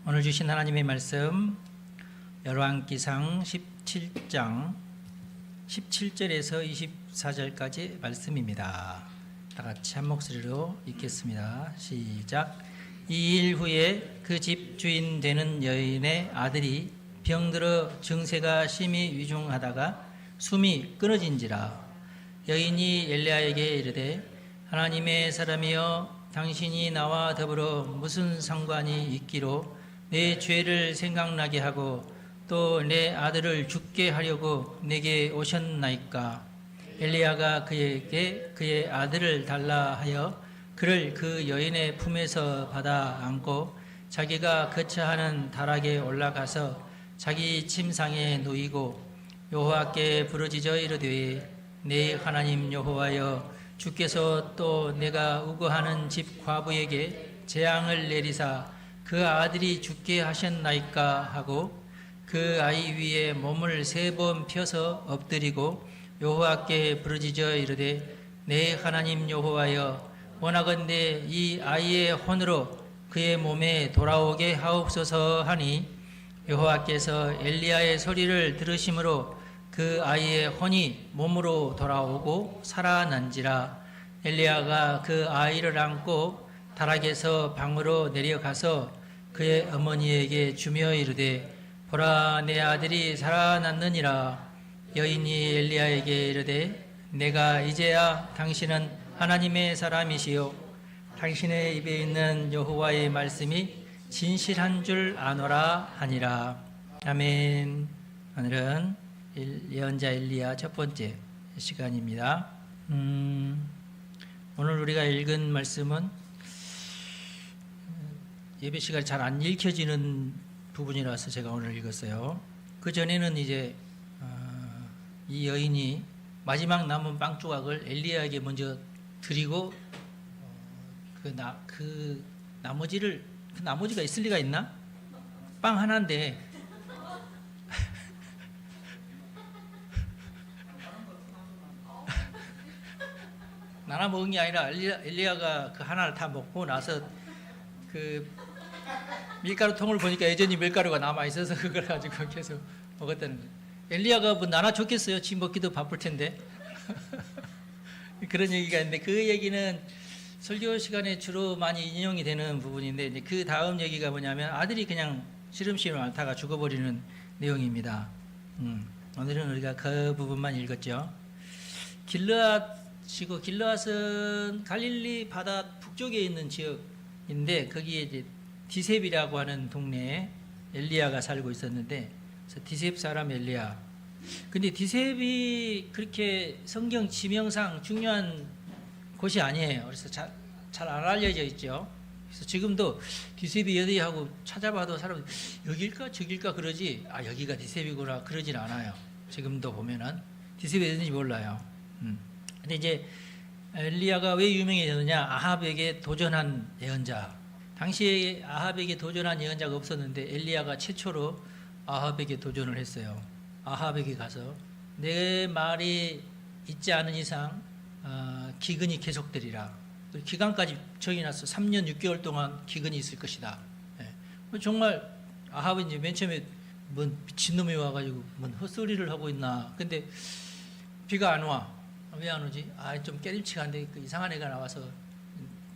오늘 주신 하나님의 말씀 열왕기상 17장 17절에서 24절까지 말씀입니다. 다 같이 한 목소리로 읽겠습니다. 시작. 2일 후에 그 집 주인 되는 여인의 아들이 병들어 증세가 심히 위중하다가 숨이 끊어진지라. 여인이 엘리야에게 이르되 하나님의 사람이여 당신이 나와 더불어 무슨 상관이 있기로 내 죄를 생각나게 하고 또 내 아들을 죽게 하려고 내게 오셨나이까. 엘리야가 그에게 그의 아들을 달라 하여 그를 그 여인의 품에서 받아 안고 자기가 거처하는 다락에 올라가서 자기 침상에 누이고 여호와께 부르짖어 이르되 내 하나님 여호와여 주께서 또 내가 우거하는 집 과부에게 재앙을 내리사 그 아들이 죽게 하셨나이까 하고 그 아이 위에 몸을 3번 펴서 엎드리고 여호와께 부르짖어 이르되 내 하나님 여호와여 원하건대 이 아이의 혼으로 그의 몸에 돌아오게 하옵소서 하니 여호와께서 엘리야의 소리를 들으심으로 그 아이의 혼이 몸으로 돌아오고 살아난지라. 엘리야가 그 아이를 안고 다락에서 방으로 내려가서 그의 어머니에게 주며 이르되 보라 내 아들이 살아났느니라. 여인이 엘리야에게 이르되 내가 이제야 당신은 하나님의 사람이시요 당신의 입에 있는 여호와의 말씀이 진실한 줄 아노라 하니라. 아멘. 오늘은 예언자 엘리야 첫 번째 시간입니다. 오늘 우리가 읽은 말씀은 예배 시간이 잘 안 읽혀지는 부분이라서 제가 오늘 읽었어요. 그 전에는 이제 이 여인이 마지막 남은 빵 조각을 엘리야에게 먼저 드리고 그 나머지가 있을 리가 있나? 빵 하나인데 나눠 먹은 게 아니라 엘리야가 그 하나를 다 먹고 나서 그 밀가루 통을 보니까 여전히 밀가루가 남아 있어서 그걸 가지고 계속 먹었다는 거예요. 엘리야가 뭐 나눠 줬겠어요? 지 먹기도 바쁠 텐데. 그런 얘기가 있는데 그 얘기는 설교 시간에 주로 많이 인용이 되는 부분인데 이제 그 다음 얘기가 뭐냐면 아들이 그냥 시름시름 앓다가 죽어버리는 내용입니다. 오늘은 우리가 그 부분만 읽었죠. 길르앗은 갈릴리 바다 북쪽에 있는 지역인데 거기에 이제 디셉이라고 하는 동네에 엘리야가 살고 있었는데 그래서 디셉 사람 엘리야. 근데 디셉이 그렇게 성경 지명상 중요한 곳이 아니에요. 그래서 잘 안 알려져 있죠. 그래서 지금도 디셉이 어디 하고 찾아봐도 사람들이 여길까 저길까 그러지 여기가 디셉이구나 그러진 않아요. 지금도 보면은 디셉이 어딘지 몰라요. 근데 이제 엘리야가 왜 유명해졌느냐? 아합에게 도전한 예언자. 당시에 아합에게 도전한 예언자가 없었는데 엘리야가 최초로 아합에게 도전을 했어요. 아합에게 가서 내 말이 있지 않은 이상 기근이 계속되리라. 기간까지 정해놨어. 3년 6개월 동안 기근이 있을 것이다. 정말 아합은 이제 맨 처음에 뭔 미친놈이 와가지고 뭔 헛소리를 하고 있나. 근데 비가 안 와. 왜 안 오지? 좀 깨림치가 안 돼. 그 이상한 애가 나와서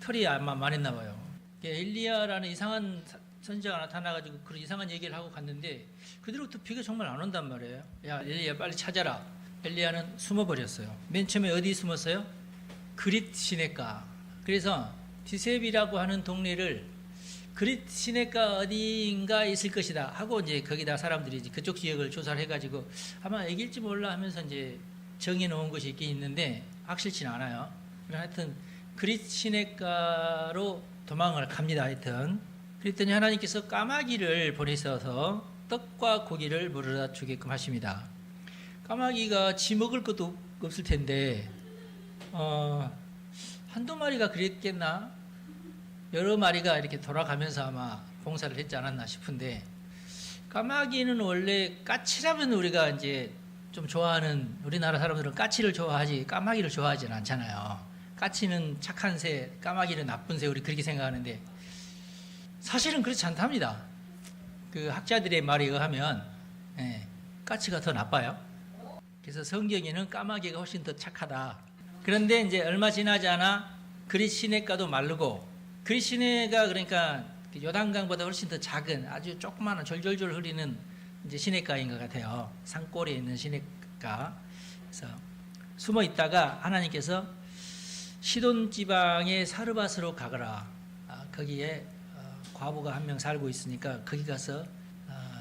털이 아마 많았나 봐요. 엘리야라는 이상한 선지자가 나타나가지고 그런 이상한 얘기를 하고 갔는데 그대로부터 비가 정말 안 온단 말이에요. 야 엘리야 빨리 찾아라. 엘리야는 숨어버렸어요. 맨 처음에 어디 숨었어요? 그릿 시내가. 그래서 디셉이라고 하는 동네를 그릿 시내가 어디인가 있을 것이다 하고 이제 거기다 사람들이 이제 그쪽 지역을 조사를 해가지고 아마 애길지 몰라 하면서 이제 정해놓은 것이 있긴 있는데 확실치는 않아요. 하여튼 그릿 시내가로 도망을 갑니다. 하여튼 그랬더니 하나님께서 까마귀를 보내셔서 떡과 고기를 물어다 주게끔 하십니다. 까마귀가 지 먹을 것도 없을 텐데 한두 마리가 그랬겠나? 여러 마리가 이렇게 돌아가면서 아마 봉사를 했지 않았나 싶은데 까마귀는 원래 까치라면 우리가 이제 좀 좋아하는 우리나라 사람들은 까치를 좋아하지 까마귀를 좋아하지는 않잖아요. 까치는 착한 새, 까마귀는 나쁜 새 우리 그렇게 생각하는데 사실은 그렇지 않답니다. 그 학자들의 말에 의하면 까치가 더 나빠요. 그래서 성경에는 까마귀가 훨씬 더 착하다. 그런데 이제 얼마 지나지 않아 그릿 시내가도 마르고, 그릿 시내가 그러니까 요단강보다 훨씬 더 작은 아주 조그마한 졸졸졸 흐리는 이제 시내가인 것 같아요. 산골에 있는 시내가. 그래서 숨어 있다가 하나님께서 시돈 지방의 사르밧으로 가거라. 거기에 과부가 한 명 살고 있으니까 거기 가서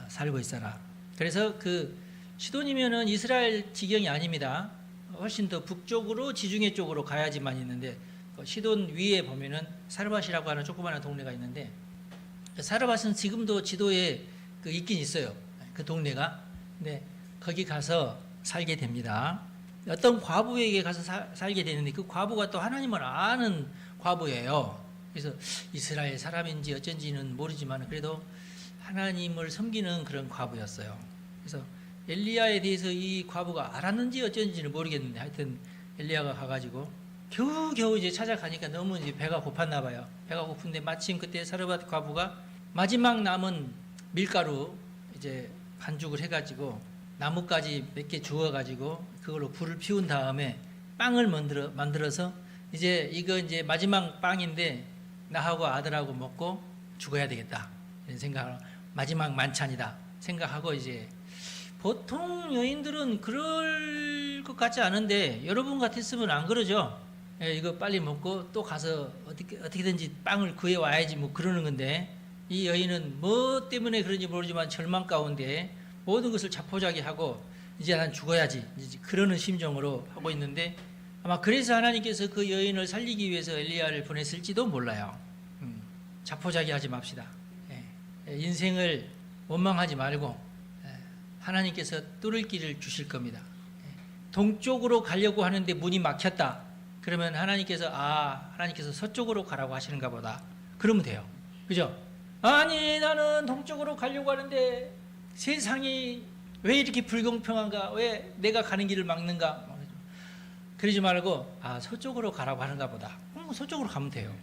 살고 있어라. 그래서 그 시돈이면은 이스라엘 지경이 아닙니다. 훨씬 더 북쪽으로 지중해 쪽으로 가야지만 있는데, 시돈 위에 보면은 사르밧이라고 하는 조그마한 동네가 있는데, 사르밧은 지금도 지도에 있긴 있어요. 그 동네가. 근데 거기 가서 살게 됩니다. 어떤 과부에게 가서 살게 되는데, 그 과부가 또 하나님을 아는 과부예요. 그래서 이스라엘 사람인지 어쩐지는 모르지만 그래도 하나님을 섬기는 그런 과부였어요. 그래서 엘리야에 대해서 이 과부가 알았는지 어쩐지는 모르겠는데, 하여튼 엘리야가 가가지고 겨우겨우 이제 찾아가니까 너무 이제 배가 고팠나 봐요. 배가 고픈데 마침 그때 사르밧 과부가 마지막 남은 밀가루 이제 반죽을 해가지고 나뭇가지 몇 개 주워가지고 그걸로 불을 피운 다음에 빵을 만들어서 이제 이거 이제 마지막 빵인데 나하고 아들하고 먹고 죽어야 되겠다 이런 생각을, 마지막 만찬이다 생각하고, 이제 보통 여인들은 그럴 것 같지 않은데 여러분 같았으면 안 그러죠. 이거 빨리 먹고 또 가서 어떻게든지 빵을 구해 와야지 뭐 그러는 건데, 이 여인은 뭐 때문에 그런지 모르지만 절망 가운데 모든 것을 자포자기하고 이제 난 죽어야지 이제 그러는 심정으로 하고 있는데, 아마 그래서 하나님께서 그 여인을 살리기 위해서 엘리야를 보냈을지도 몰라요. 자포자기하지 맙시다. 인생을 원망하지 말고 하나님께서 뚫을 길을 주실 겁니다. 동쪽으로 가려고 하는데 문이 막혔다. 그러면 하나님께서 서쪽으로 가라고 하시는가 보다. 그러면 돼요. 그죠? 아니 나는 동쪽으로 가려고 하는데 세상이 왜 이렇게 불공평한가? 왜 내가 가는 길을 막는가? 그러지 말고 서쪽으로 가라고 하는가 보다. 서쪽으로 가면 돼요.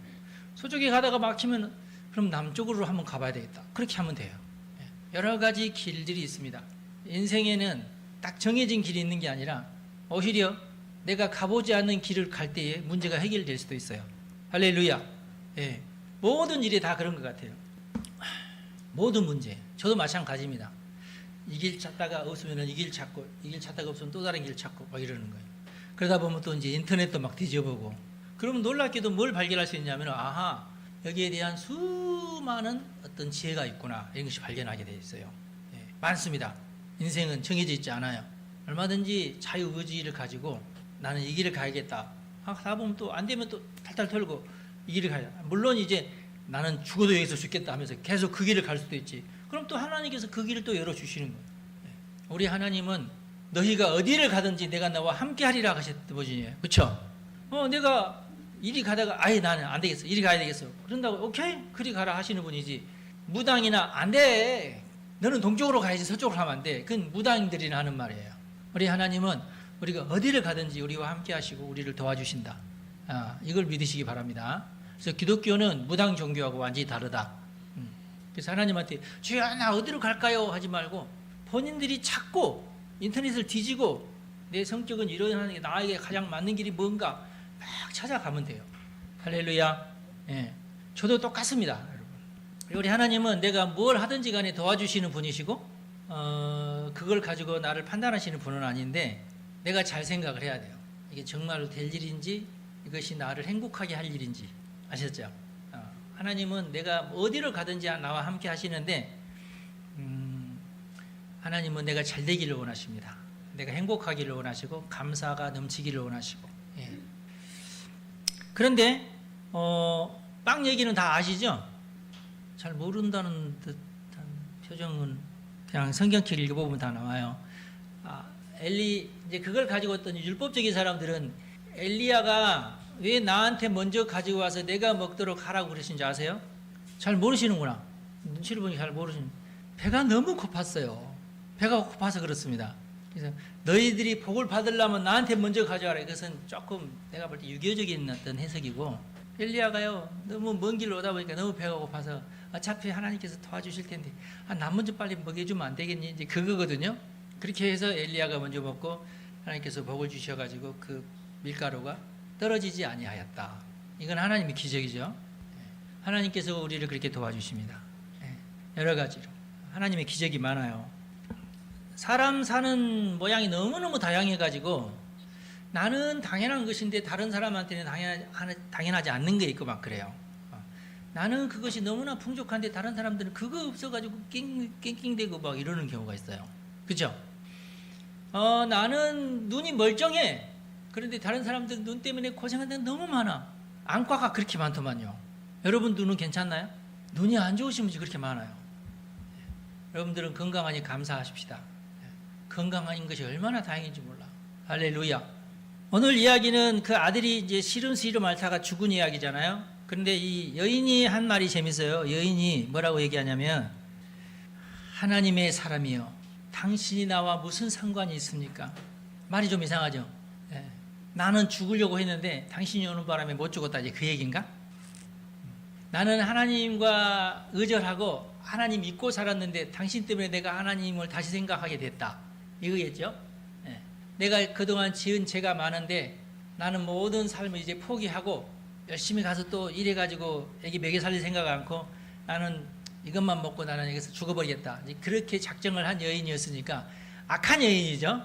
서쪽에 가다가 막히면 그럼 남쪽으로 한번 가봐야 되겠다. 그렇게 하면 돼요. 여러 가지 길들이 있습니다. 인생에는 딱 정해진 길이 있는 게 아니라 오히려 내가 가보지 않는 길을 갈 때에 문제가 해결될 수도 있어요. 할렐루야. 모든 일이 다 그런 것 같아요. 모든 문제. 저도 마찬가지입니다. 이 길 찾다가 없으면 이 길 찾고, 이 길 찾다가 없으면 또 다른 길 찾고 막 이러는 거예요. 그러다 보면 또 이제 인터넷도 막 뒤져보고, 그러면 놀랍게도 뭘 발견할 수 있냐면 여기에 대한 수많은 어떤 지혜가 있구나, 이런 것이 발견하게 되어 있어요. 많습니다. 인생은 정해져 있지 않아요. 얼마든지 자유의지를 가지고 나는 이 길을 가야겠다 하다 보면 또 안 되면 또 탈탈 털고 이 길을 가야, 물론 이제 나는 죽어도 여기서 죽겠다 하면서 계속 그 길을 갈 수도 있지. 그럼 또 하나님께서 그 길을 또 열어주시는 거예요. 우리 하나님은 너희가 어디를 가든지 내가 너와 함께 하리라 하셨던 분이에요. 그렇죠? 내가 이리 가다가 나는 안 되겠어, 이리 가야 되겠어, 그런다고 오케이 그리 가라 하시는 분이지, 무당이나 안 돼, 너는 동쪽으로 가야지 서쪽으로 가면 안 돼, 그건 무당들이나 하는 말이에요. 우리 하나님은 우리가 어디를 가든지 우리와 함께 하시고 우리를 도와주신다. 이걸 믿으시기 바랍니다. 그래서 기독교는 무당 종교하고 완전히 다르다. 그래서 하나님한테 주여 나 어디로 갈까요 하지 말고 본인들이 찾고 인터넷을 뒤지고 내 성격은 이러한 게 나에게 가장 맞는 길이 뭔가 막 찾아가면 돼요. 할렐루야. 저도 똑같습니다, 여러분. 우리 하나님은 내가 뭘 하든지 간에 도와주시는 분이시고 그걸 가지고 나를 판단하시는 분은 아닌데, 내가 잘 생각을 해야 돼요. 이게 정말로 될 일인지, 이것이 나를 행복하게 할 일인지. 아셨죠? 하나님은 내가 어디를 가든지 나와 함께 하시는데, 하나님은 내가 잘 되기를 원하십니다. 내가 행복하기를 원하시고 감사가 넘치기를 원하시고. 그런데 빵 얘기는 다 아시죠? 잘 모른다는 듯한 표정은 그냥 성경책 읽어보면 다 나와요. 이제 그걸 가지고 어떤 율법적인 사람들은 엘리야가 왜 나한테 먼저 가지고 와서 내가 먹도록 하라고 그러신지 아세요? 잘 모르시는구나. 눈치를 보니 잘 모르시는. 배가 너무 고팠어요. 배가 고파서 그렇습니다. 그래서 너희들이 복을 받으려면 나한테 먼저 가져와라. 이것은 조금 내가 볼 때 유교적인 어떤 해석이고, 엘리야가요 너무 먼 길로 오다 보니까 너무 배가 고파서 어차피 하나님께서 도와주실 텐데 나 먼저 빨리 먹여주면 안 되겠니? 이제 그거거든요. 그렇게 해서 엘리야가 먼저 먹고 하나님께서 복을 주셔가지고 그 밀가루가 떨어지지 아니하였다. 이건 하나님의 기적이죠. 하나님께서 우리를 그렇게 도와주십니다. 여러 가지로 하나님의 기적이 많아요. 사람 사는 모양이 너무너무 다양해가지고 나는 당연한 것인데 다른 사람한테는 당연하지 않는 게 있고 막 그래요. 나는 그것이 너무나 풍족한데 다른 사람들은 그거 없어가지고 낑낑대고 막 이러는 경우가 있어요. 그죠? 나는 눈이 멀쩡해. 그런데 다른 사람들은 눈 때문에 고생하는 데는 너무 많아. 안과가 그렇게 많더만요. 여러분 눈은 괜찮나요? 눈이 안 좋으신 분이 그렇게 많아요. 여러분들은 건강하니 감사하십시다. 건강한 것이 얼마나 다행인지 몰라. 할렐루야. 오늘 이야기는 그 아들이 이제 시름시름 앓다가 죽은 이야기잖아요. 그런데 이 여인이 한 말이 재밌어요. 여인이 뭐라고 얘기하냐면 하나님의 사람이요, 당신이 나와 무슨 상관이 있습니까? 말이 좀 이상하죠. 나는 죽으려고 했는데 당신이 오는 바람에 못 죽었다, 이제 그 얘기인가? 나는 하나님과 의절하고 하나님 믿고 살았는데 당신 때문에 내가 하나님을 다시 생각하게 됐다, 이거겠죠? 내가 그동안 지은 죄가 많은데 나는 모든 삶을 이제 포기하고 열심히 가서 또 일해가지고 애기 먹여 살릴 생각 않고 나는 이것만 먹고 나는 여기서 죽어버리겠다, 그렇게 작정을 한 여인이었으니까 악한 여인이죠.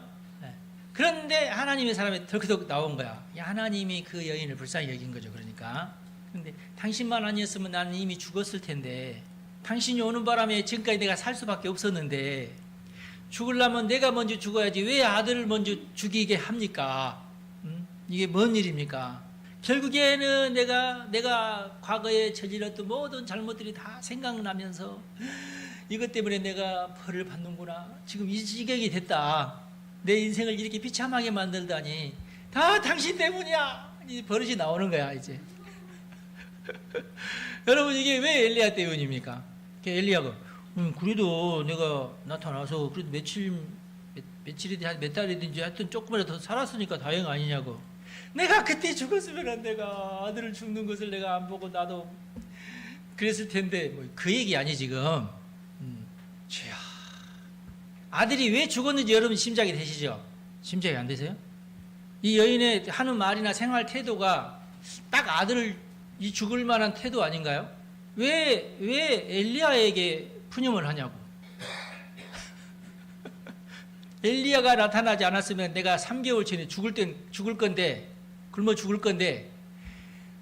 그런데 하나님의 사람이 덜컥 나온 거야. 하나님이 그 여인을 불쌍히 여긴 거죠. 그러니까 근데 당신만 아니었으면 나는 이미 죽었을 텐데, 당신이 오는 바람에 지금까지 내가 살 수밖에 없었는데 죽으려면 내가 먼저 죽어야지 왜 아들을 먼저 죽이게 합니까? 이게 뭔 일입니까? 결국에는 내가 과거에 저질렀던 모든 잘못들이 다 생각나면서 이것 때문에 내가 벌을 받는구나, 지금 이 지경이 됐다, 내 인생을 이렇게 비참하게 만들다니 다 당신 때문이야, 이 버릇이 나오는 거야 이제. 여러분, 이게 왜 엘리야 때문입니까? 엘리야가 그래도 내가 나타나서 그래도 며칠이든 몇 달이든지 하여튼 조금이라도 더 살았으니까 다행 아니냐고. 내가 그때 죽었으면 내가 아들을 죽는 것을 내가 안 보고 나도 그랬을 텐데, 뭐 그 얘기 아니 지금. 주야, 아들이 왜 죽었는지 여러분 심장이 되시죠? 심장이 안 되세요? 이 여인의 하는 말이나 생활 태도가 딱 아들을 이 죽을 만한 태도 아닌가요? 왜 엘리야에게 푸념을 하냐고. 엘리야가 나타나지 않았으면 내가 3개월 전에 죽을 건데, 굶어 죽을 건데,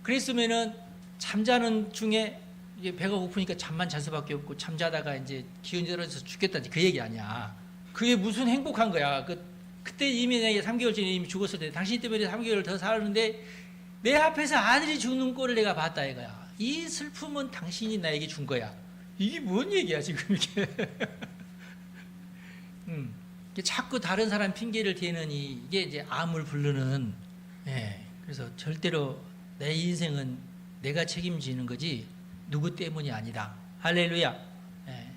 그랬으면은 잠자는 중에 이제 배가 고프니까 잠만 잘 수밖에 없고 잠자다가 이제 기운 떨어져서 죽겠다지, 그 얘기 아니야. 그게 무슨 행복한 거야. 그때 이미 내가 3개월 전에 이미 죽었을 때 당신 때문에 3개월 더 살았는데 내 앞에서 아들이 죽는 꼴을 내가 봤다 이거야. 이 슬픔은 당신이 나에게 준 거야. 이게 뭔 얘기야 지금 이게. 자꾸 다른 사람 핑계를 대는 이게 이제 암을 부르는. 그래서 절대로 내 인생은 내가 책임지는 거지 누구 때문이 아니다. 할렐루야.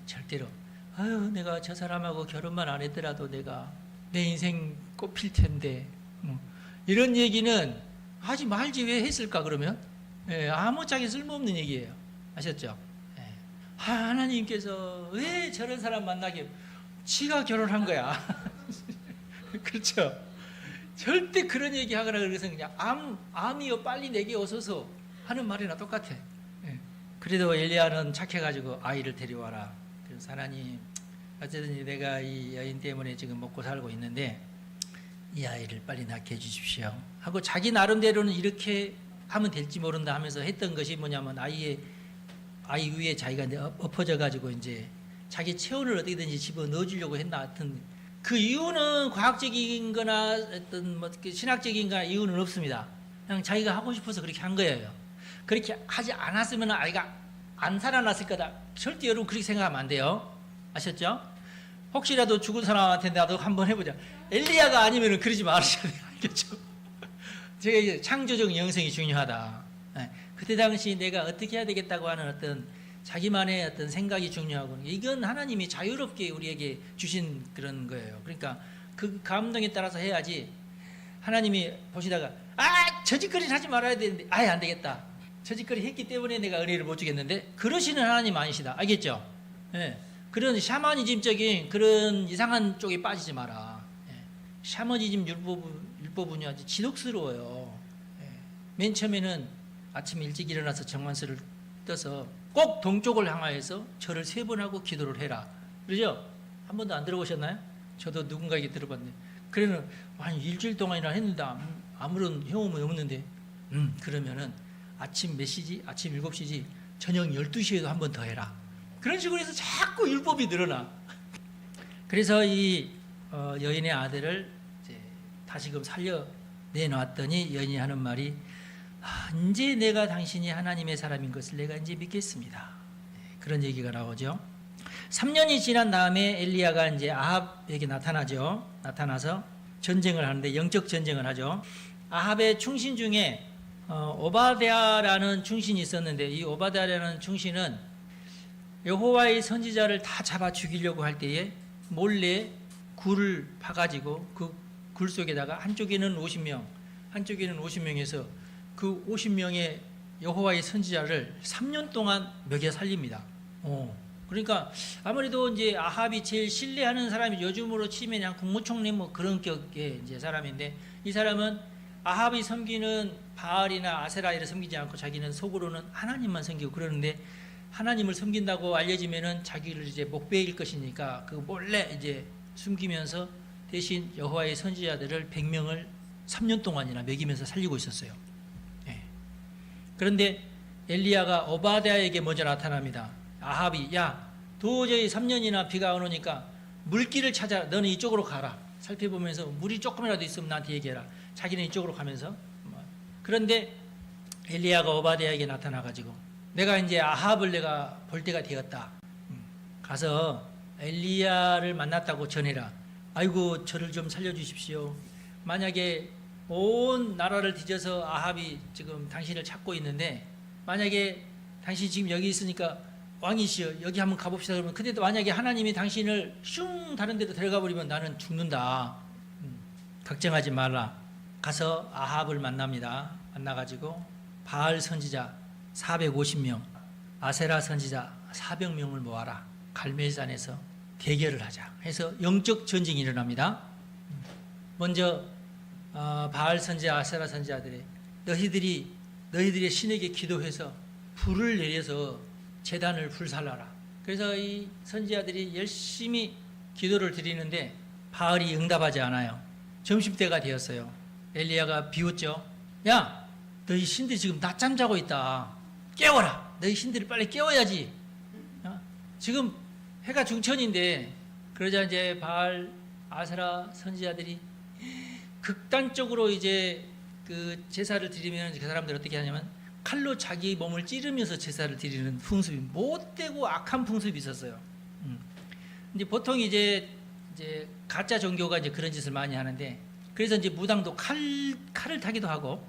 절대로 아유 내가 저 사람하고 결혼만 안 했더라도 내가 내 인생 꽃필 텐데, 이런 얘기는 하지 말지 왜 했을까 그러면? 아무짝에 쓸모없는 얘기예요. 아셨죠? 하나님께서 왜 저런 사람 만나게, 지가 결혼한 거야. 그렇죠? 절대 그런 얘기 하거나 그래서 그냥 암이요 빨리 내게 오소서 하는 말이나 똑같아. 그래도 엘리야는 착해가지고 아이를 데려와라. 그래서 하나님, 어쨌든 내가 이 여인 때문에 지금 먹고 살고 있는데 이 아이를 빨리 낳게 해주십시오 하고 자기 나름대로는 이렇게 하면 될지 모른다 하면서 했던 것이 뭐냐면 아이 위에 자기가 이제 엎어져 가지고 이제 자기 체온을 어떻게든지 집어 넣어주려고 했나. 하여튼 그 이유는 과학적인 거나 어떤 뭐 신학적인 거나 이유는 없습니다. 그냥 자기가 하고 싶어서 그렇게 한 거예요. 그렇게 하지 않았으면 아이가 안 살아났을 거다. 절대 여러분 그렇게 생각하면 안 돼요. 아셨죠? 혹시라도 죽은 사람한테 나도 한번 해보자. 엘리야가 아니면 그러지 말으셔야 돼요. 알겠죠? 제가 이제 창조적 영성이 중요하다. 그때 당시 내가 어떻게 해야 되겠다고 하는 어떤 자기만의 어떤 생각이 중요하고, 이건 하나님이 자유롭게 우리에게 주신 그런 거예요. 그러니까 그 감동에 따라서 해야지. 하나님이 보시다가 저 짓거리를 하지 말아야 되는데 아예 안 되겠다. 저짓거리 했기 때문에 내가 은혜를 못 주겠는데 그러시는 하나님 아니시다. 알겠죠? 예. 그런 샤머니즘적인 그런 이상한 쪽에 빠지지 마라. 예. 샤머니즘 율법은요 아주 지독스러워요. 예. 맨 처음에는 아침 일찍 일어나서 정만스를 떠서 꼭 동쪽을 향하여서 절을 3번 하고 기도를 해라. 그러죠? 한 번도 안 들어보셨나요? 저도 누군가에게 들어봤는데 그래는 한 일주일 동안이나 했는데 아무런 효험은 없는데 그러면은 아침 몇 시지? 아침 7시지? 저녁 12시에도 한 번 더 해라. 그런 식으로 해서 자꾸 율법이 늘어나. 그래서 이 여인의 아들을 이제 다시금 살려내놨더니 여인이 하는 말이 이제 내가 당신이 하나님의 사람인 것을 내가 이제 믿겠습니다. 그런 얘기가 나오죠. 3년이 지난 다음에 엘리야가 이제 아합에게 나타나죠. 나타나서 전쟁을 하는데 영적 전쟁을 하죠. 아합의 충신 중에 오바댜라는 충신이 있었는데 이 오바댜라는 충신은 여호와의 선지자를 다 잡아 죽이려고 할 때에 몰래 굴을 파가지고 그 굴 속에다가 한쪽에는 50명, 한쪽에는 50명에서 그 50명의 여호와의 선지자를 3년 동안 먹여 살립니다. 그러니까 아무래도 이제 아합이 제일 신뢰하는 사람이 요즘으로 치면 그냥 국무총리 뭐 그런 격의 이제 사람인데 이 사람은 아합이 섬기는 바알이나 아세라를 섬기지 않고 자기는 속으로는 하나님만 섬기고 그러는데 하나님을 섬긴다고 알려지면은 자기를 이제 목베일 것이니까 그 몰래 이제 숨기면서 대신 여호와의 선지자들을 100명을 3년 동안이나 먹이면서 살리고 있었어요. 예. 그런데 엘리야가 오바댜에게 먼저 나타납니다. 아합이 야 도저히 3년이나 비가 안 오니까 물길을 찾아 너는 이쪽으로 가라. 살펴보면서 물이 조금이라도 있으면 나한테 얘기해라. 자기는 이쪽으로 가면서 그런데 엘리야가 오바댜에게 나타나가지고 내가 이제 아합을 내가 볼 때가 되었다. 가서 엘리야를 만났다고 전해라. 아이고 저를 좀 살려주십시오. 만약에 온 나라를 뒤져서 아합이 지금 당신을 찾고 있는데 만약에 당신 지금 여기 있으니까 왕이시여 여기 한번 가봅시다. 그러면 근데도 만약에 하나님이 당신을 슝 다른 데로 데려가 버리면 나는 죽는다. 걱정하지 말라. 가서 아합을 만납니다. 만나가지고 바알 선지자 450명, 아세라 선지자 400명을 모아라. 갈멜산에서 대결을 하자 해서 영적 전쟁이 일어납니다. 먼저 바알 선지자, 아세라 선지자들이 너희들의 신에게 기도해서 불을 내려서 제단을 불살라라. 그래서 이 선지자들이 열심히 기도를 드리는데 바알이 응답하지 않아요. 점심때가 되었어요. 엘리야가 비웃죠. 야, 너희 신들이 지금 낮잠 자고 있다. 깨워라. 너희 신들이 빨리 깨워야지. 지금 해가 중천인데 그러자 이제 바알, 아세라 선지자들이 극단적으로 이제 그 제사를 드리면 그 사람들이 어떻게 하냐면 칼로 자기 몸을 찌르면서 제사를 드리는 풍습이 못되고 악한 풍습이 있었어요. 이제 보통 이제 가짜 종교가 이제 그런 짓을 많이 하는데 그래서 이제 무당도 칼을 타기도 하고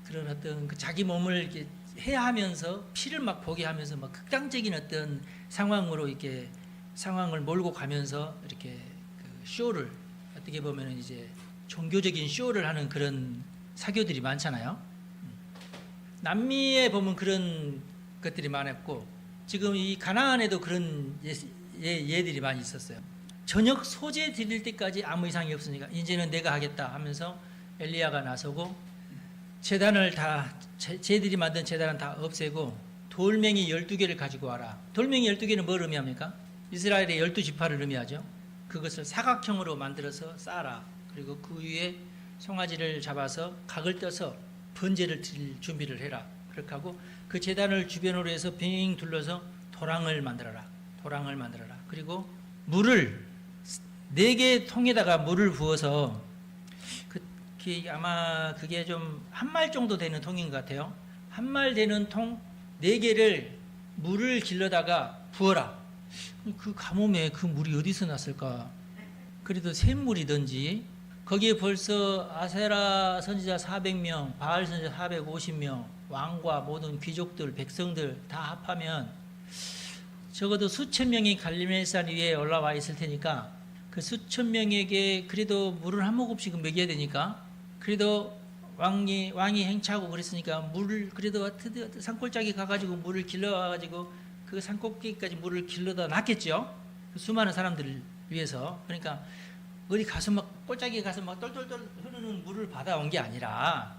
그런 어떤 그 자기 몸을 이렇게 해하면서 피를 막 보게 하면서 막 극단적인 어떤 상황으로 이렇게 상황을 몰고 가면서 이렇게 그 쇼를 어떻게 보면은 이제 종교적인 쇼를 하는 그런 사교들이 많잖아요. 남미에 보면 그런 것들이 많았고 지금 이 가나안에도 그런 예들이 많이 있었어요. 저녁 소재 드릴 때까지 아무 이상이 없으니까 이제는 내가 하겠다 하면서 엘리야가 나서고 제단을 다 쟤들이 만든 제단은 다 없애고 돌멩이 12개를 가지고 와라. 돌멩이 12개는 뭘 의미합니까? 이스라엘의 12지파를 의미하죠. 그것을 사각형으로 만들어서 쌓아라. 그리고 그 위에 송아지를 잡아서 각을 떠서 번제를 드릴 준비를 해라. 그렇게 하고 그 제단을 주변으로 해서 빙 둘러서 도랑을 만들어라. 도랑을 만들어라. 그리고 물을 4개 통에다가 물을 부어서 아마 그게 좀 한 말 정도 되는 통인 것 같아요. 한 말 되는 통 4개를 물을 길러다가 부어라. 그 가뭄에 그 물이 어디서 났을까? 그래도 샘물이든지 거기에 벌써 아세라 선지자 400명, 바알 선지자 450명, 왕과 모든 귀족들, 백성들 다 합하면 적어도 수천 명이 갈멜산 위에 올라와 있을 테니까 그 수천 명에게 그래도 물을 한 모금씩은 먹여야 되니까 그래도 왕이 행차하고 그랬으니까 물을 그래도 산골짜기 가가지고 물을 길러가지고 그 산꼭대기까지 물을 길러다 놨겠죠. 수많은 사람들을 위해서. 그러니까 어디 가서 막 골짜기에 가서 막 똘똘똘 흐르는 물을 받아온 게 아니라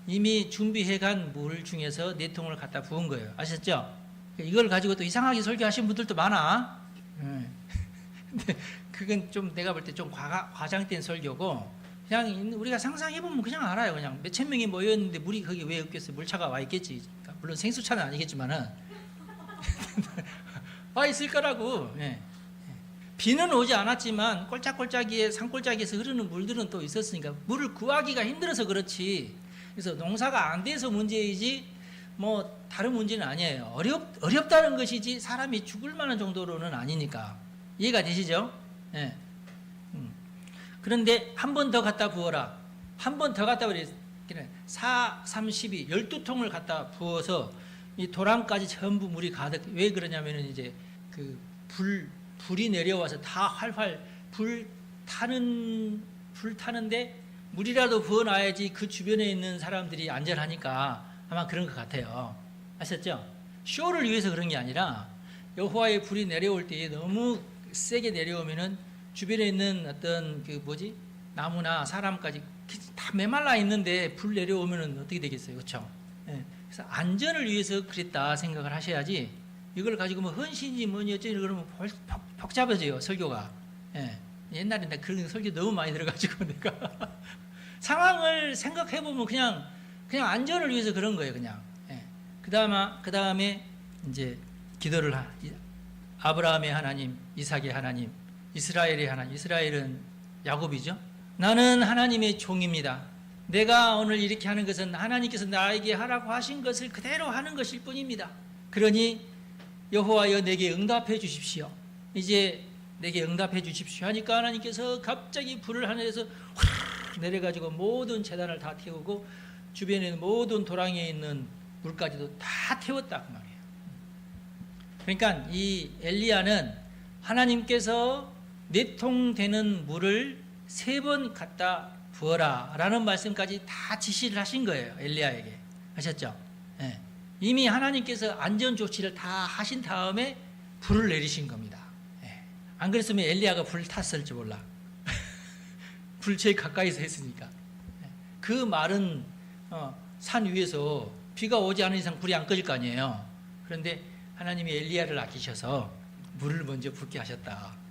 이미 준비해간 물 중에서 4통을 갖다 부은 거예요. 아셨죠? 이걸 가지고 또 이상하게 설교하신 분들도 많아. 근데 그건 좀 내가 볼 때 좀 과장된 설교고, 그냥 우리가 상상해보면 그냥 알아요. 그냥 몇천 명이 모였는데 물이 거기 왜 없겠어요? 물차가 와 있겠지. 그러니까 물론 생수차는 아니겠지만은 와 있을 거라고. 예. 비는 오지 않았지만 꼴짝꼴짝이에 산골짜기에서 흐르는 물들은 또 있었으니까 물을 구하기가 힘들어서 그렇지. 그래서 농사가 안 돼서 문제이지 뭐 다른 문제는 아니에요. 어렵다는 것이지 사람이 죽을 만한 정도로는 아니니까. 이해가 되시죠? 예. 그런데 한 번 더 갖다 부어라. 한 번 더 갖다 부어라. 4, 3, 12, 12통을 갖다 부어서 이 도랑까지 전부 물이 가득. 왜 그러냐면은 이제 그 불이 내려와서 다 활활 불 타는데 물이라도 부어놔야지 그 주변에 있는 사람들이 안전하니까 아마 그런 것 같아요. 아셨죠? 쇼를 위해서 그런 게 아니라 여호와의 불이 내려올 때에 너무 세게 내려오면은 주변에 있는 어떤 그 나무나 사람까지 다 메말라 있는데 불 내려오면은 어떻게 되겠어요, 그렇죠? 예. 그래서 안전을 위해서 그랬다 생각을 하셔야지. 이걸 가지고 뭐 헌신이 뭐니 어쩌니 그러면 복잡해져요, 설교가. 예. 옛날에 나 그런 설교 너무 많이 들어가지고 내가 상황을 생각해 보면 그냥 안전을 위해서 그런 거예요, 그냥. 예. 그 다음에 이제 기도를 아브라함의 하나님, 이삭의 하나님, 이스라엘의 하나님. 이스라엘은 야곱이죠. 나는 하나님의 종입니다. 내가 오늘 이렇게 하는 것은 하나님께서 나에게 하라고 하신 것을 그대로 하는 것일 뿐입니다. 그러니 여호와여 내게 응답해 주십시오. 이제 내게 응답해 주십시오 하니까 하나님께서 갑자기 불을 하늘에서 확 내려가지고 모든 제단을 다 태우고 주변에 있는 모든 도랑에 있는 물까지도 다 태웠다 그 말이에요. 그러니까 이 엘리야는 하나님께서 4통 되는 물을 3번 갖다 부어라 라는 말씀까지 다 지시를 하신 거예요, 엘리야에게. 아셨죠? 예. 이미 하나님께서 안전 조치를 다 하신 다음에 불을 내리신 겁니다. 예. 안 그랬으면 엘리야가 불을 탔을지 몰라. 불 제일 가까이서 했으니까. 예. 그 마른 산 위에서 비가 오지 않은 이상 불이 안 꺼질 거 아니에요. 그런데 하나님이 엘리야를 아끼셔서 물을 먼저 붓게 하셨다.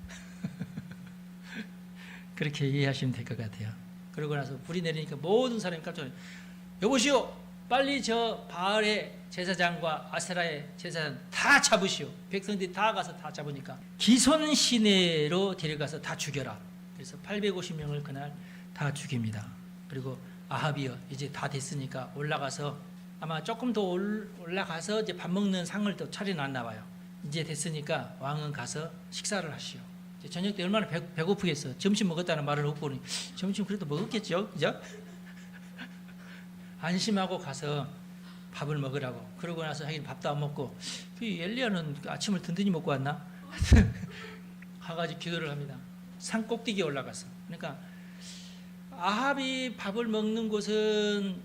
그렇게 이해하시면 될 것 같아요. 그러고 나서 불이 내리니까 모든 사람이 깜짝 놀라요. 여보시오, 빨리 저 바알의 제사장과 아세라의 제사장 다 잡으시오. 백성들이 다 가서 다 잡으니까 기손 시내로 데려가서 다 죽여라. 그래서 850명을 그날 다 죽입니다. 그리고 아합이여, 이제 다 됐으니까 올라가서, 아마 조금 더 올라가서 이제 밥 먹는 상을 또 차려놨나 봐요. 이제 됐으니까 왕은 가서 식사를 하시오. 저녁 때 얼마나 배고프겠어. 점심 먹었다는 말을 듣고 보니 점심 그래도 먹었겠죠, 그죠? 안심하고 가서 밥을 먹으라고. 그러고 나서 하긴 밥도 안 먹고, 엘리야는 아침을 든든히 먹고 왔나? 가가지고 기도를 합니다. 산 꼭대기에 올라가서. 그러니까 아합이 밥을 먹는 곳은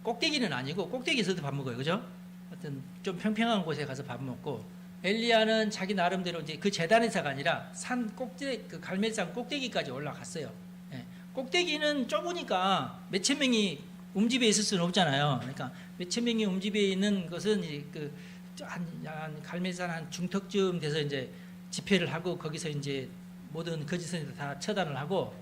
꼭대기는 아니고 꼭대기에서도 밥 먹어요, 그죠? 어떤 좀 평평한 곳에 가서 밥 먹고, 엘리야는 자기 나름대로 이제 그 제단에서가 아니라 산 꼭대기, 그 갈멜산 꼭대기까지 올라갔어요. 예. 꼭대기는 좁으니까 몇천 명이 움집에 있을 수는 없잖아요. 그러니까 몇천 명이 움집에 있는 것은 이제 한 갈멜산 한 중턱쯤 돼서 이제 집회를 하고 거기서 이제 모든 거짓선이 다 처단을 하고,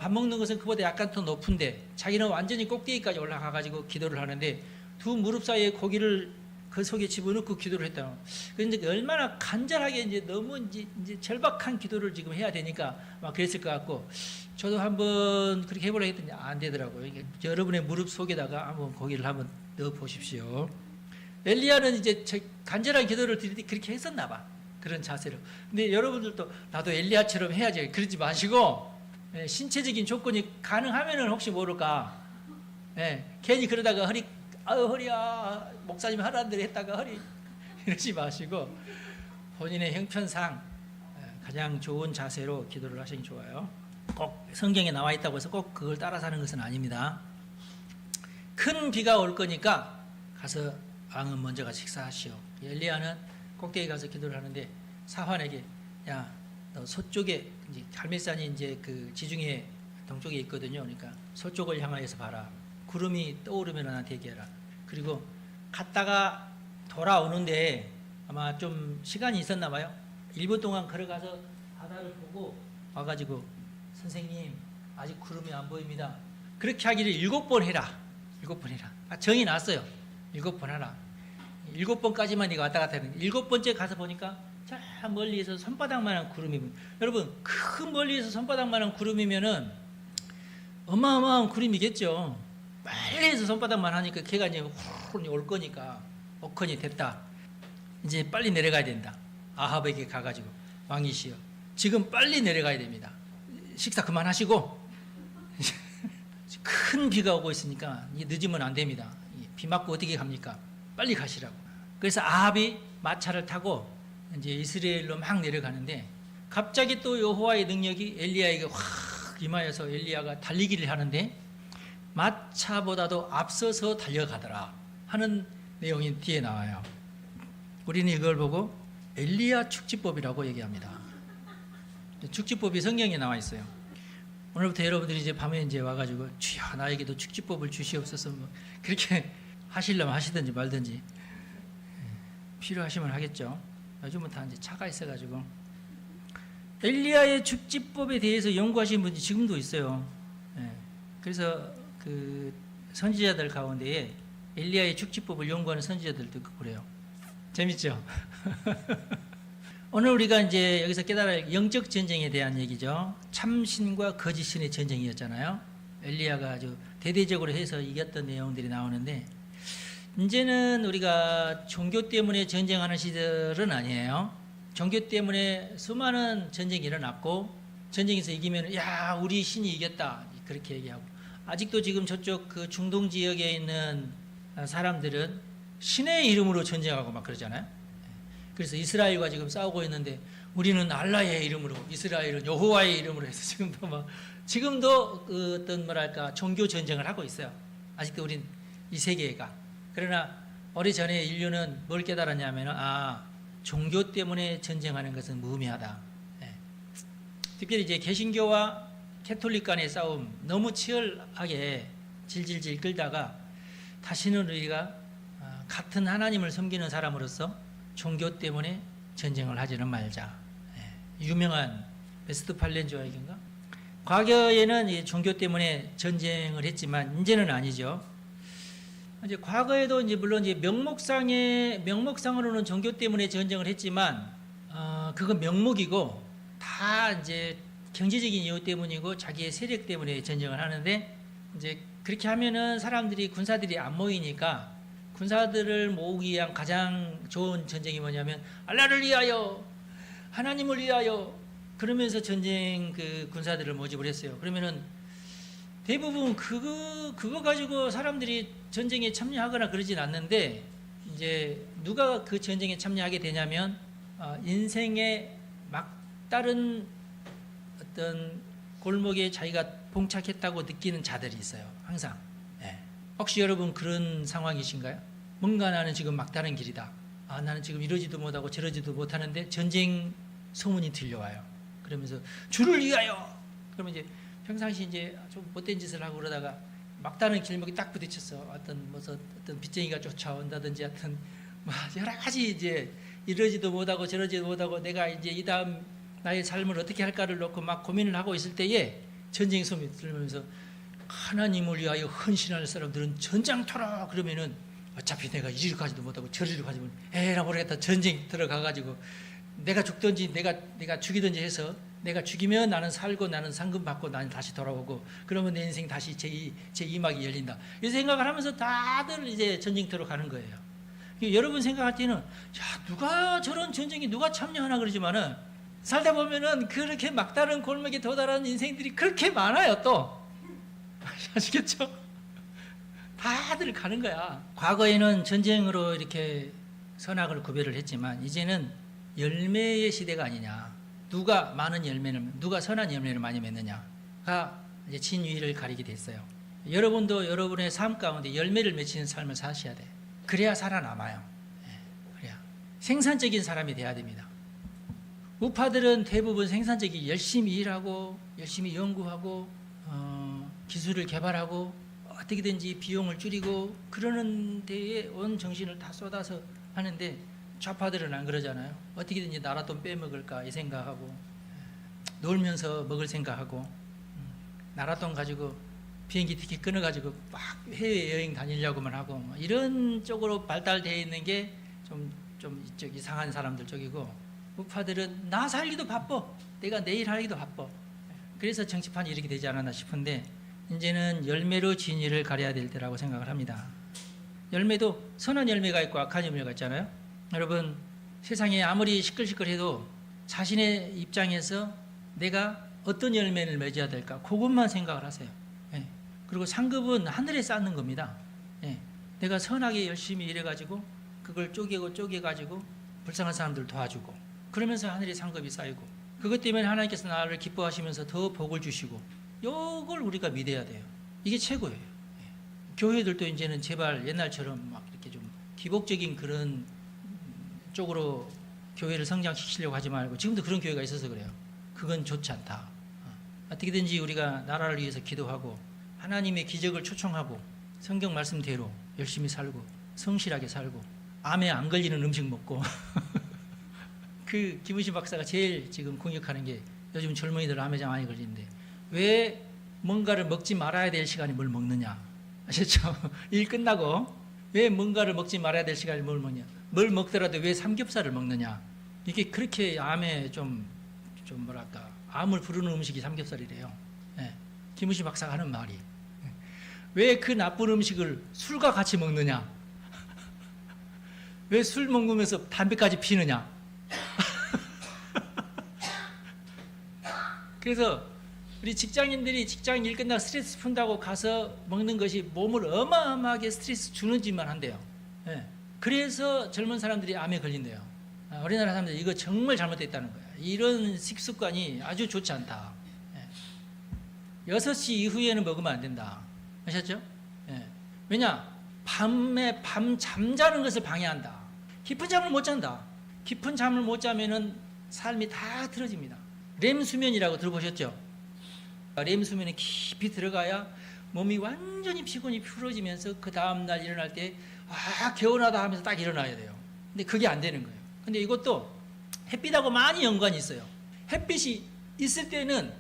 밥 먹는 것은 그보다 약간 더 높은데 자기는 완전히 꼭대기까지 올라가가지고 기도를 하는데 두 무릎 사이에 고기를 그 속에 집어넣고 기도를 했다. 그런데 얼마나 간절하게 이제 너무 이제 절박한 기도를 지금 해야 되니까 막 그랬을 것 같고, 저도 한번 그렇게 해보려고 했더니 안 되더라고요. 이게 여러분의 무릎 속에다가 한번 고기를 한번 넣어 보십시오. 엘리야는 이제 간절한 기도를 드릴 때 그렇게 했었나 봐. 그런 자세로. 근데 여러분들도 나도 엘리야처럼 해야지. 그러지 마시고, 신체적인 조건이 가능하면은 혹시 모를까. 괜히 그러다가 허리야, 목사님 하라는 대로 했다가 허리 이러지 마시고 본인의 형편상 가장 좋은 자세로 기도를 하시는 게 좋아요. 꼭 성경에 나와 있다고 해서 꼭 그걸 따라 사는 것은 아닙니다. 큰 비가 올 거니까 가서 왕은 먼저 가서 식사하시오. 엘리야는 꼭대기 가서 기도를 하는데 사환에게 야, 너 서쪽에 이제 갈멜산이 이제 그 지중해 동쪽에 있거든요. 그러니까 서쪽을 향하여서 봐라. 구름이 떠오르면 나한테 얘기해라. 그리고 갔다가 돌아오는데 아마 좀 시간이 있었나 봐요. 1분 동안 걸어가서 바다를 보고 와가지고 선생님 아직 구름이 안 보입니다. 그렇게 하기를 7번 해라. 7번 해라. 정이 났어요. 7번 하라. 7번까지만 네가 왔다 갔다 했는데 7번째 가서 보니까 저 멀리에서 손바닥만한 구름이 여러분 큰 멀리에서 손바닥만한 구름이면은 어마어마한 구름이겠죠. 멀리에서 손바닥만 하니까 걔가 이제 후루룩 올 거니까 오컨이 됐다. 이제 빨리 내려가야 된다. 아합에게 가가지고 왕이시여 지금 빨리 내려가야 됩니다. 식사 그만하시고 큰 비가 오고 있으니까 늦으면 안 됩니다. 비 맞고 어떻게 갑니까? 빨리 가시라고. 그래서 아합이 마차를 타고 이제 이스라엘로 막 내려가는데 갑자기 또 여호와의 능력이 엘리야에게 확 임하여서 엘리야가 달리기를 하는데 마차보다도 앞서서 달려가더라 하는 내용이 뒤에 나와요. 우리는 이걸 보고 엘리야 축지법이라고 얘기합니다. 축지법이 성경에 나와 있어요. 오늘부터 여러분들이 이제 밤에 이제 와가지고 주여 나에게도 축지법을 주시옵소서 뭐 그렇게 하시려면 하시든지 말든지 필요하시면 하겠죠. 요즘은 다 이제 차가 있어가지고 엘리야의 축지법에 대해서 연구하시는 분이 지금도 있어요. 그래서 그 선지자들 가운데에 엘리야의 축지법을 연구하는 선지자들도 있고 그래요. 재밌죠? 오늘 우리가 이제 여기서 깨달아야 할 영적 전쟁에 대한 얘기죠. 참신과 거짓신의 전쟁이었잖아요. 엘리야가 아주 대대적으로 해서 이겼던 내용들이 나오는데 이제는 우리가 종교 때문에 전쟁하는 시절은 아니에요. 종교 때문에 수많은 전쟁이 일어났고 전쟁에서 이기면 야 우리 신이 이겼다 그렇게 얘기하고 아직도 지금 저쪽 그 중동 지역에 있는 사람들은 신의 이름으로 전쟁하고 막 그러잖아요. 그래서 이스라엘과 지금 싸우고 있는데 우리는 알라의 이름으로 이스라엘은 여호와의 이름으로 해서 지금도 그 어떤 뭐랄까 종교 전쟁을 하고 있어요. 아직도 우린 이 세계가. 그러나 오래전에 인류는 뭘 깨달았냐면 종교 때문에 전쟁하는 것은 무의미하다. 특별히 이제 개신교와 캐톨릭 간의 싸움 너무 치열하게 질질질 끌다가 다시는 우리가 같은 하나님을 섬기는 사람으로서 종교 때문에 전쟁을 하지는 말자. 유명한 웨스트팔렌주아 얘기인가? 과거에는 이 종교 때문에 전쟁을 했지만 이제는 아니죠. 이제 과거에도 이제 물론 이제 명목상으로는 종교 때문에 전쟁을 했지만 그건 명목이고 다 이제 경제적인 이유 때문이고 자기의 세력 때문에 전쟁을 하는데 이제 그렇게 하면은 사람들이 군사들이 안 모이니까 군사들을 모으기 위한 가장 좋은 전쟁이 뭐냐면 알라를 위하여 하나님을 위하여 그러면서 전쟁 그 군사들을 모집을 했어요. 그러면은 대부분 그거 가지고 사람들이 전쟁에 참여하거나 그러진 않는데 이제 누가 그 전쟁에 참여하게 되냐면 인생의 막다른 어떤 골목에 자기가 봉착했다고 느끼는 자들이 있어요. 항상. 혹시 여러분 그런 상황이신가요? 뭔가 나는 지금 막다른 길이다. 나는 지금 이러지도 못하고 저러지도 못하는데 전쟁 소문이 들려와요. 그러면서 주를 위하여. 그러면 이제 평상시 이제 좀 못된 짓을 하고 그러다가 막다른 길목에 딱 부딪혔어. 어떤 빚쟁이가 쫓아온다든지 하여튼 여러 가지 이제 이러지도 못하고 저러지도 못하고 내가 이제 이 다음 나의 삶을 어떻게 할까를 놓고 막 고민을 하고 있을 때에 전쟁 소문이 들으면서 하나님을 위하여 헌신할 사람들은 전장터라 그러면은 어차피 내가 이리로 가지도 못하고 저리로 가지면 에라 모르겠다 전쟁 들어가가지고 내가 죽든지 내가 죽이든지 해서 내가 죽이면 나는 살고 나는 상금 받고 나는 다시 돌아오고 그러면 내 인생 다시 제2막이 열린다. 이 생각을 하면서 다들 이제 전쟁터로 가는 거예요. 여러분 생각할 때는 야 누가 저런 전쟁에 누가 참여하나 그러지만은 살다 보면은 그렇게 막다른 골목에 도달하는 인생들이 그렇게 많아요. 또 아시겠죠? 다들 가는 거야. 과거에는 전쟁으로 이렇게 선악을 구별을 했지만 이제는 열매의 시대가 아니냐. 누가 많은 열매를 누가 선한 열매를 많이 맺느냐가 이제 진위를 가리게 됐어요. 여러분도 여러분의 삶 가운데 열매를 맺히는 삶을 사셔야 돼. 그래야 살아남아요. 그래야 생산적인 사람이 돼야 됩니다. 우파들은 대부분 생산적이 열심히 일하고 열심히 연구하고 기술을 개발하고 어떻게든지 비용을 줄이고 그러는 데에 온 정신을 다 쏟아서 하는데, 좌파들은 안 그러잖아요. 어떻게든지 나라 돈 빼먹을까 이 생각하고, 놀면서 먹을 생각하고, 나라 돈 가지고 비행기 티켓 끊어가지고 막 해외여행 다니려고만 하고, 이런 쪽으로 발달되어 있는 게 좀 이쪽 이상한 사람들 쪽이고, 우파들은 나 살기도 바빠, 내가 내일 하기도 바빠. 그래서 정치판이 이렇게 되지 않았나 싶은데, 이제는 열매로 진리를 가려야 될 때라고 생각을 합니다. 열매도 선한 열매가 있고 악한 열매가 있잖아요. 여러분, 세상에 아무리 시끌시끌해도 자신의 입장에서 내가 어떤 열매를 맺어야 될까, 그것만 생각을 하세요. 그리고 상급은 하늘에 쌓는 겁니다. 내가 선하게 열심히 일해가지고 그걸 쪼개가지고 불쌍한 사람들 도와주고, 그러면서 하늘에 상급이 쌓이고, 그것 때문에 하나님께서 나를 기뻐하시면서 더 복을 주시고, 이걸 우리가 믿어야 돼요. 이게 최고예요. 교회들도 이제는 제발 옛날처럼 막 이렇게 좀 기복적인 그런 쪽으로 교회를 성장시키려고 하지 말고, 지금도 그런 교회가 있어서 그래요. 그건 좋지 않다. 어떻게든지 우리가 나라를 위해서 기도하고 하나님의 기적을 초청하고 성경 말씀대로 열심히 살고 성실하게 살고 암에 안 걸리는 음식 먹고 그 김우신 박사가 제일 지금 공격하는 게, 요즘 젊은이들 암에 많이 걸리는데 왜 뭔가를 먹지 말아야 될 시간에 뭘 먹느냐, 아셨죠? 일 끝나고 왜 뭔가를 먹지 말아야 될 시간에 뭘 먹냐, 뭘 먹더라도 왜 삼겹살을 먹느냐, 이게 그렇게 암에 좀 뭐랄까 암을 부르는 음식이 삼겹살이래요. 김우신 박사가 하는 말이, 왜 그 나쁜 음식을 술과 같이 먹느냐, 왜 술 먹으면서 담배까지 피느냐. 그래서 우리 직장인들이 직장 일 끝나고 스트레스 푼다고 가서 먹는 것이 몸을 어마어마하게 스트레스 주는지만 한대요. 그래서 젊은 사람들이 암에 걸린대요. 우리나라 사람들 이거 정말 잘못됐다는 거야. 이런 식습관이 아주 좋지 않다. 6시 이후에는 먹으면 안 된다. 아셨죠? 왜냐? 밤에 잠자는 것을 방해한다. 깊은 잠을 못 잔다. 깊은 잠을 못 자면은 삶이 다 틀어집니다. 렘 수면이라고 들어보셨죠? 렘 수면에 깊이 들어가야 몸이 완전히 피곤이 풀어지면서 그 다음날 일어날 때 개운하다 하면서 딱 일어나야 돼요. 근데 그게 안 되는 거예요. 근데 이것도 햇빛하고 많이 연관이 있어요. 햇빛이 있을 때는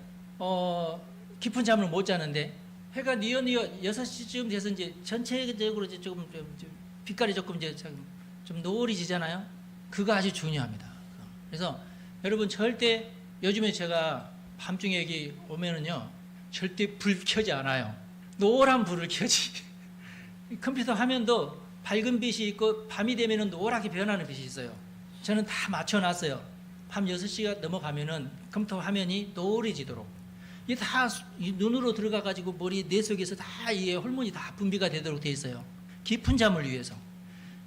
깊은 잠을 못 자는데, 해가 뉘어뉘어 6시쯤 돼서 이제 전체적으로 이제 조금 빛깔이 조금 이제 좀 노을이지잖아요. 그거 아주 중요합니다. 그래서 여러분 절대, 요즘에 제가 밤중에 여기 오면은요 절대 불 켜지 않아요. 노란 불을 켜지. 컴퓨터 화면도 밝은 빛이 있고 밤이 되면은 노랗게 변하는 빛이 있어요. 저는 다 맞춰놨어요. 밤 6시가 넘어가면은 컴퓨터 화면이 노래지도록. 이게 다 눈으로 들어가가지고 머리 뇌 속에서 다 이 호르몬이 다 분비가 되도록 돼 있어요. 깊은 잠을 위해서.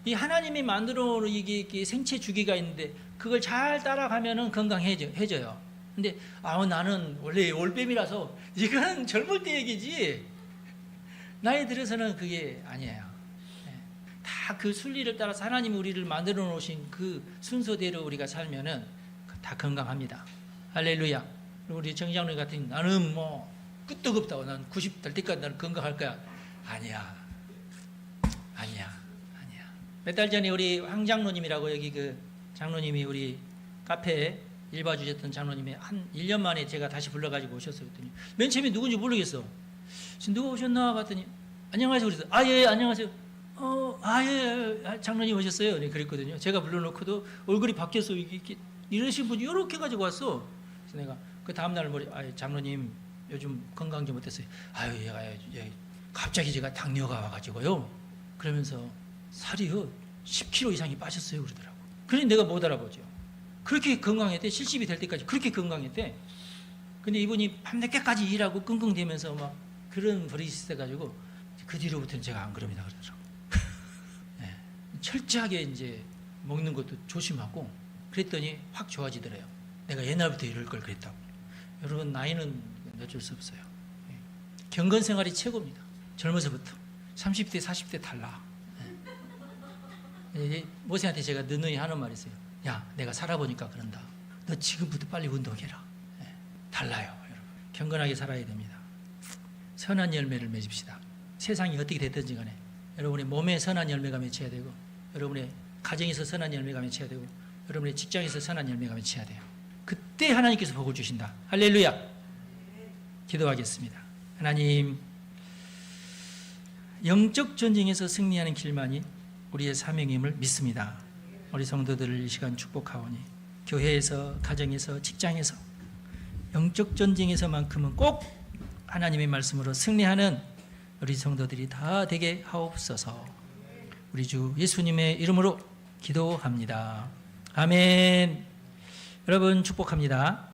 이 하나님이 만들어 놓은 이게 생체 주기가 있는데 그걸 잘 따라가면은 건강해져요. 근데 나는 원래 올빼미라서 이건 젊을 때 얘기지 나이 들어서는 그게 아니에요. 다 그 순리를 따라서 하나님이 우리를 만들어 놓으신 그 순서대로 우리가 살면은 다 건강합니다. 할렐루야. 우리 정장로 같은, 나는 뭐 끝도 없다고, 난 90 될 때까지 나는 건강할 거야. 아니야. 몇 달 전에 우리 황 장로님이라고, 여기 그 장로님이 우리 카페에 일 봐주셨던 장로님이 한 1년 만에 제가 다시 불러가지고 오셨어요. 그랬더니 맨 처음에 누군지 모르겠어. 지금 누가 오셨나 봤더니 안녕하세요 그랬어요. 예, 안녕하세요. 장로님 오셨어요. 네, 그랬거든요. 제가 불러놓고도 얼굴이 바뀌었어. 이러신 분이 이렇게 가지고 왔어. 그래서 내가 그 다음날 장로님 요즘 건강 좀 어땠어요? 갑자기 제가 당뇨가 와가지고요. 그러면서 살이요 10kg 이상이 빠졌어요 그러더라고. 그러니 내가 못 알아보죠. 그렇게 건강했대. 70이 될 때까지 그렇게 건강했대. 근데 이분이 밤늦게까지 일하고 끙끙대면서 막 그런 버릇이 있어가지고 그 뒤로부터는 제가 안 그럽니다 그러더라고. 네. 철저하게 이제 먹는 것도 조심하고 그랬더니 확 좋아지더래요. 내가 옛날부터 이럴 걸 그랬다고. 여러분 나이는 어쩔 수 없어요. 경건 생활이 최고입니다. 젊어서부터 30대, 40대 달라. 모세한테 제가 느느이 하는 말이 있어요. 야, 내가 살아보니까 그런다. 너 지금부터 빨리 운동해라. 달라요, 여러분. 경건하게 살아야 됩니다. 선한 열매를 맺읍시다. 세상이 어떻게 됐든지 간에 여러분의 몸에 선한 열매가 맺혀야 되고, 여러분의 가정에서 선한 열매가 맺혀야 되고, 여러분의 직장에서 선한 열매가 맺혀야 돼요. 그때 하나님께서 복을 주신다. 할렐루야. 기도하겠습니다. 하나님, 영적 전쟁에서 승리하는 길만이 우리의 사명임을 믿습니다. 우리 성도들을 이 시간 축복하오니 교회에서, 가정에서, 직장에서 영적 전쟁에서만큼은 꼭 하나님의 말씀으로 승리하는 우리 성도들이 다 되게 하옵소서. 우리 주 예수님의 이름으로 기도합니다. 아멘. 여러분 축복합니다.